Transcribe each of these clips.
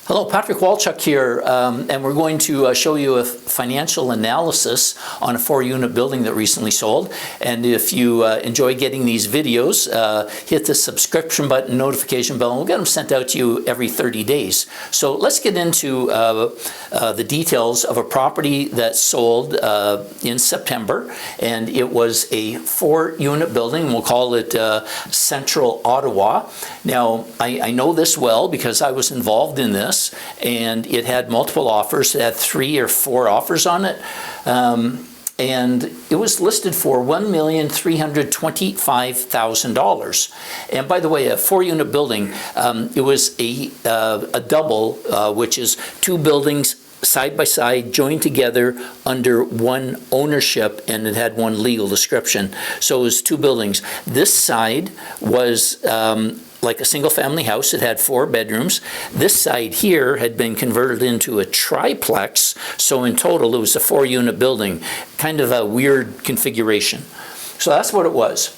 Hello, Patrick Walchuk here, and we're going to show you a financial analysis on a 4-unit building that recently sold. And if you enjoy getting these videos, hit the subscription button, notification bell, and we'll get them sent out to you every 30 days. So let's get into the details of a property that sold in September, and it was a 4-unit building. We'll call it Central Ottawa. Now, I know this well because I was involved in this. And it had multiple offers. It had 3 or 4 offers on it. And it was listed for $1,325,000. And by the way, a 4-unit building, it was a double, which is 2 buildings side by side, joined together under one ownership, and it had one legal description. So it was 2 buildings. This side was like a single-family house. It had 4 bedrooms. This side here had been converted into a triplex, so in total it was a 4-unit building. Kind of a weird configuration. So that's what it was.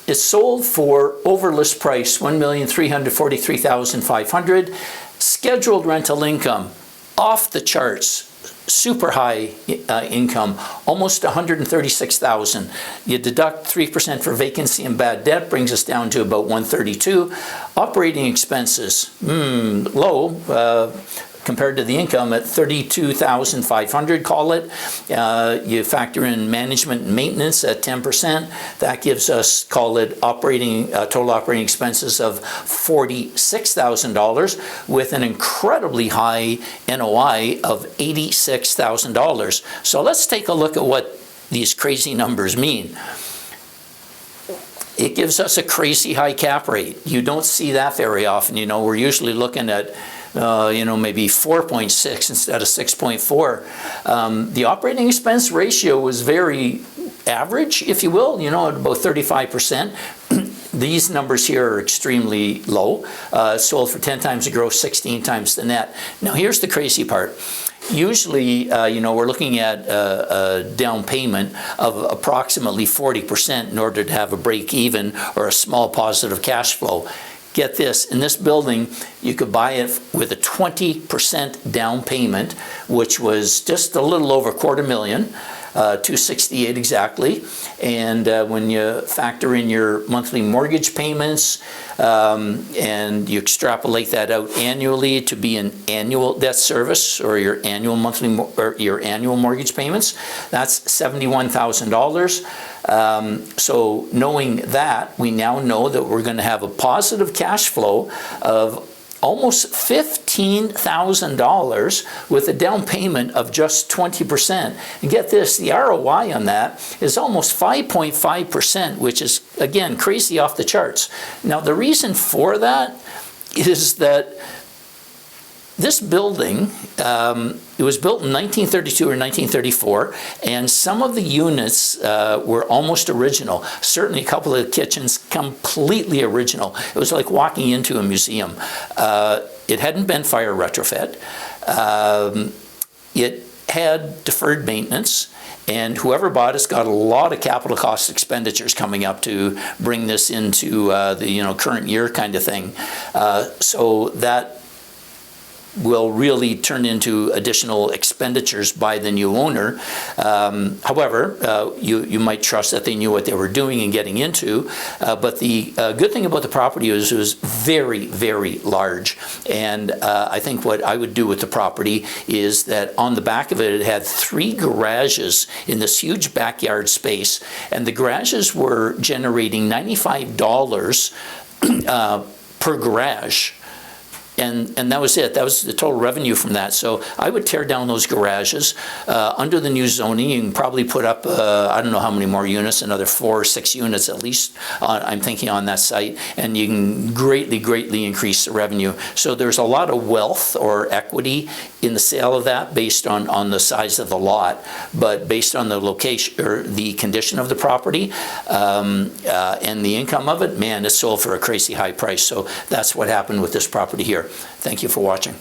It sold for over list price $1,343,500. Scheduled rental income off the charts. Super high income, almost $136,000. You deduct 3% for vacancy and bad debt, brings us down to about $132,000. Operating expenses, low compared to the income at $32,500, call it. You factor in management and maintenance at 10%. That gives us, call it, total operating expenses of $46,000 with an incredibly high NOI of $86,000. So let's take a look at what these crazy numbers mean. It gives us a crazy high cap rate. You don't see that very often. You know, we're usually looking at maybe 4.6 instead of 6.4. The operating expense ratio was very average, if you will, at about 35%. These numbers here are extremely low. Sold for 10 times the gross, 16 times the net. Now here's the crazy part. Usually, we're looking at a down payment of approximately 40% in order to have a break even or a small positive cash flow. Get this, in this building, you could buy it with a 20% down payment, which was just a little over $250,000, $268,000 exactly. And when you factor in your monthly mortgage payments and you extrapolate that out annually to be an annual debt service or your annual your annual mortgage payments, that's $71,000. So knowing that, we now know that we're going to have a positive cash flow of almost $15,000 with a down payment of just 20%. And get this, the ROI on that is almost 5.5%, which is, again, crazy off the charts. Now, the reason for that is that this building, it was built in 1932 or 1934, and some of the units were almost original. Certainly a couple of the kitchens completely original. It was like walking into a museum. It hadn't been fire retrofit. It had deferred maintenance, and whoever bought it's got a lot of capital cost expenditures coming up to bring this into the current year kind of thing. So that will really turn into additional expenditures by the new owner. However, you might trust that they knew what they were doing and getting into. But the good thing about the property is it was very, very large. And I think what I would do with the property is that on the back of it, it had 3 garages in this huge backyard space. And the garages were generating $95 per garage. And that was it. That was the total revenue from that. So I would tear down those garages. Under the new zoning, you can probably put up, I don't know how many more units, another 4 or 6 units at least, I'm thinking, on that site. And you can greatly, greatly increase the revenue. So there's a lot of wealth or equity in the sale of that based on the size of the lot. But based on the location or the condition of the property and the income of it, man, it sold for a crazy high price. So that's what happened with this property here. Thank you for watching.